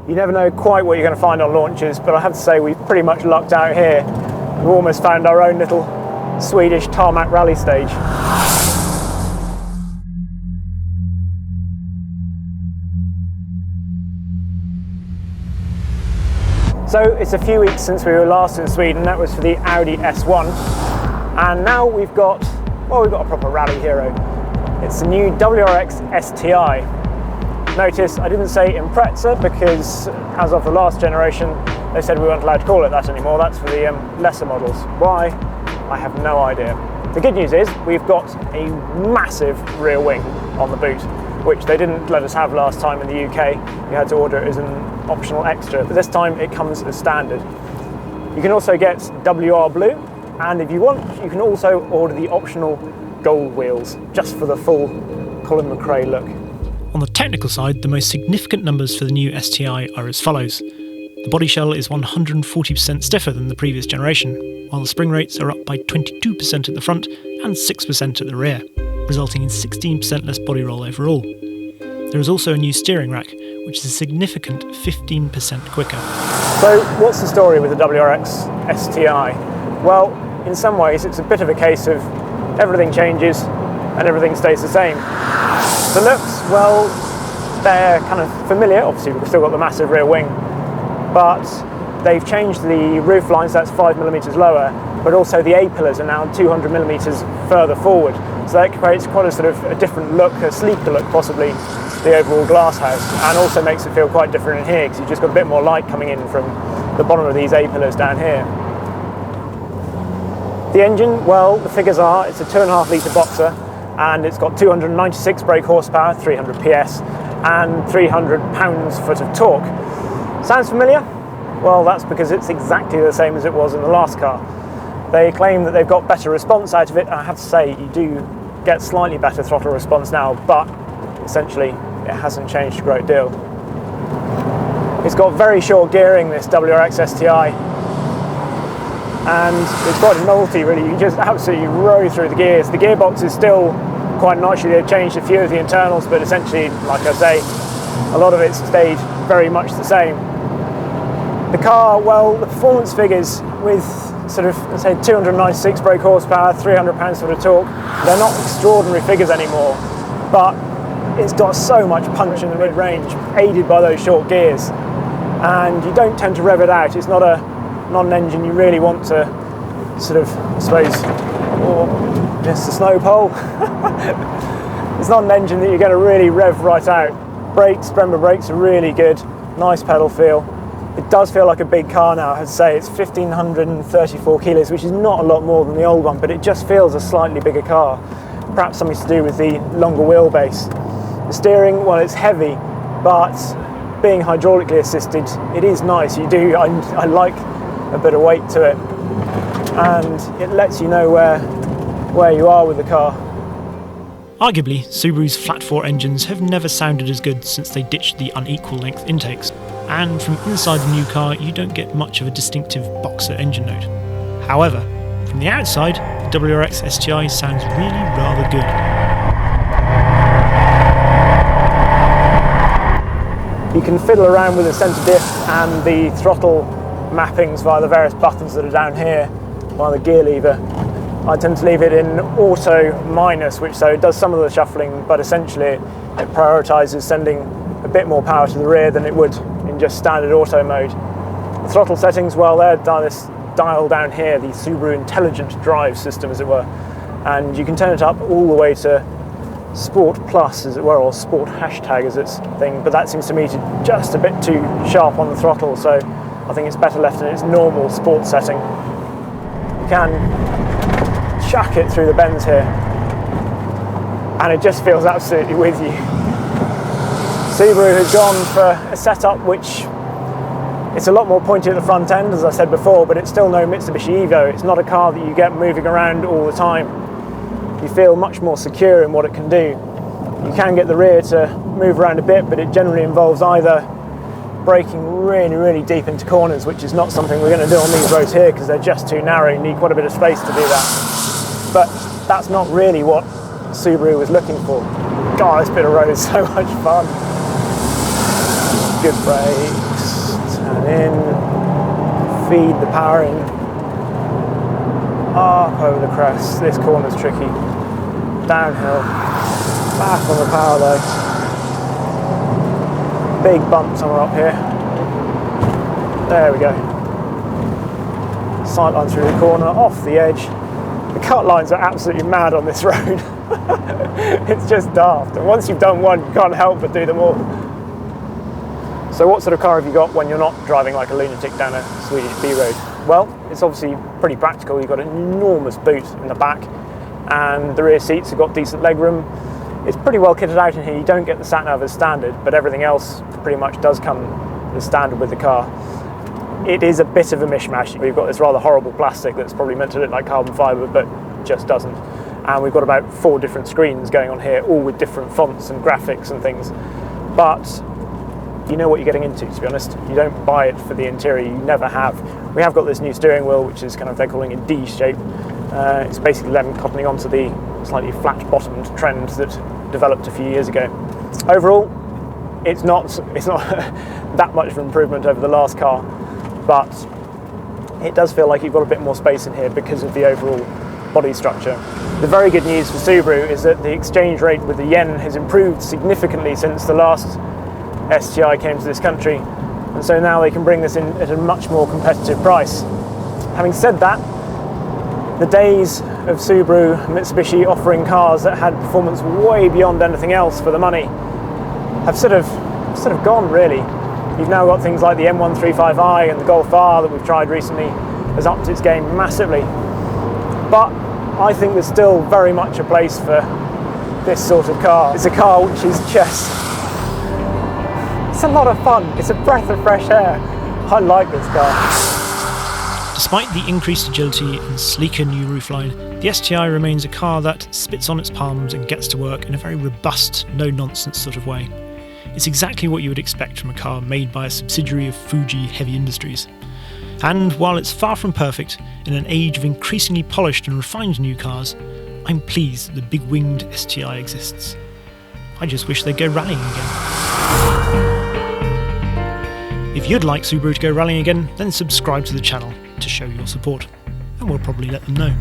You never know quite what you're going to find on launches, but I have to say we've pretty much lucked out here. We've almost found our own little Swedish tarmac rally stage. So it's a few weeks since we were last in Sweden. That was for the Audi S1, and now we've got a proper rally hero. It's the new WRX STI. Notice I didn't say Impreza because as of the last generation they said we weren't allowed to call it that anymore. That's for the lesser models. Why? I have no idea. The good news is we've got a massive rear wing on the boot, which they didn't let us have last time in the UK. You had to order it as an optional extra, but this time it comes as standard. You can also get WR Blue, and if you want, you can also order the optional gold wheels, just for the full Colin McRae look. On the technical side, the most significant numbers for the new STI are as follows. The body shell is 140% stiffer than the previous generation, while the spring rates are up by 22% at the front and 6% at the rear, resulting in 16% less body roll overall. There is also a new steering rack, which is a significant 15% quicker. So what's the story with the WRX STI? Well, in some ways it's a bit of a case of everything changes and everything stays the same. The looks, well, they're kind of familiar. Obviously we've still got the massive rear wing, but they've changed the roof lines, that's 5mm lower, but also the A-pillars are now 200mm further forward. So that creates quite a sort of a different look, a sleeker look possibly, the overall glass house, and also makes it feel quite different in here because you've just got a bit more light coming in from the bottom of these A-pillars down here. The engine, well, the figures are it's a 2.5 litre boxer, and it's got 296 brake horsepower, 300 PS, and 300 pounds-foot of torque. Sounds familiar? Well, that's because it's exactly the same as it was in the last car. They claim that they've got better response out of it, and I have to say you do get slightly better throttle response now, but essentially it hasn't changed a great deal. It's got very short gearing, this WRX STI, and it's quite a novelty really. You just absolutely row through the gears. The gearbox is still quite nicely, they've changed a few of the internals, but essentially, like I say, a lot of it's stayed very much the same. The car, well, the performance figures with sort of, let's say, 296 brake horsepower, 300 pounds-foot of torque, they're not extraordinary figures anymore, but it's got so much punch in the mid-range, aided by those short gears, and you don't tend to rev it out. It's not an engine you really want to sort of, I suppose, or just a snow pole. It's not an engine that you're going to really rev right out. Brakes, Brembo brakes are really good, nice pedal feel. It does feel like a big car now. I'd say it's 1,534 kilos, which is not a lot more than the old one, but it just feels a slightly bigger car. Perhaps something to do with the longer wheelbase. The steering, well, it's heavy, but being hydraulically assisted, it is nice. I like a bit of weight to it, and it lets you know where you are with the car. Arguably, Subaru's flat-4 engines have never sounded as good since they ditched the unequal length intakes, and from inside the new car you don't get much of a distinctive boxer engine note. However, from the outside, the WRX STI sounds really rather good. You can fiddle around with the centre diff and the throttle mappings via the various buttons that are down here, via the gear lever. I tend to leave it in auto minus, which so it does some of the shuffling, but essentially it prioritises sending a bit more power to the rear than it would in just standard auto mode. The throttle settings, well, they're this dial down here, the Subaru Intelligent Drive system, as it were, and you can turn it up all the way to Sport Plus, as it were, or Sport hashtag as its thing, but that seems to me to just a bit too sharp on the throttle, so I think it's better left in its normal sport setting. You can chuck it through the bends here, and it just feels absolutely with you. Subaru has gone for a setup which it's a lot more pointy at the front end, as I said before, but it's still no Mitsubishi Evo. It's not a car that you get moving around all the time. You feel much more secure in what it can do. You can get the rear to move around a bit, but it generally involves either braking really, really deep into corners, which is not something we're going to do on these roads here because they're just too narrow. You need quite a bit of space to do that. But that's not really what Subaru was looking for. God, this bit of road is so much fun. Good brakes. and in, feed the power in, up over the crest. This corner's tricky, downhill, back on the power though, big bump somewhere up here, there we go, sight line through the corner, off the edge. The cut lines are absolutely mad on this road. It's just daft, and once you've done one you can't help but do them all. So what sort of car have you got when you're not driving like a lunatic down a Swedish B road? Well, it's obviously pretty practical. You've got an enormous boot in the back, and the rear seats have got decent legroom. It's pretty well kitted out in here. You don't get the sat-nav as standard, but everything else pretty much does come as standard with the car. It is a bit of a mishmash. We've got this rather horrible plastic that's probably meant to look like carbon fibre, but just doesn't. And we've got about 4 different screens going on here, all with different fonts and graphics and things. But you know what you're getting into, to be honest. You don't buy it for the interior, you never have. We have got this new steering wheel, which is kind of, they're calling it D shape. It's basically them coupling onto the slightly flat-bottomed trend that developed a few years ago. Overall, it's not that much of an improvement over the last car, but it does feel like you've got a bit more space in here because of the overall body structure. The very good news for Subaru is that the exchange rate with the yen has improved significantly since the last STI came to this country, and so now they can bring this in at a much more competitive price. Having said that, the days of Subaru and Mitsubishi offering cars that had performance way beyond anything else for the money have sort of gone, really. You've now got things like the M135i and the Golf R that we've tried recently has upped its game massively. But I think there's still very much a place for this sort of car. It's a car which is just, it's a lot of fun. It's a breath of fresh air. I like this car. Despite the increased agility and sleeker new roofline, the STI remains a car that spits on its palms and gets to work in a very robust, no-nonsense sort of way. It's exactly what you would expect from a car made by a subsidiary of Fuji Heavy Industries. And while it's far from perfect, in an age of increasingly polished and refined new cars, I'm pleased that the big-winged STI exists. I just wish they'd go rallying again. If you'd like Subaru to go rallying again, then subscribe to the channel to show your support, and we'll probably let them know.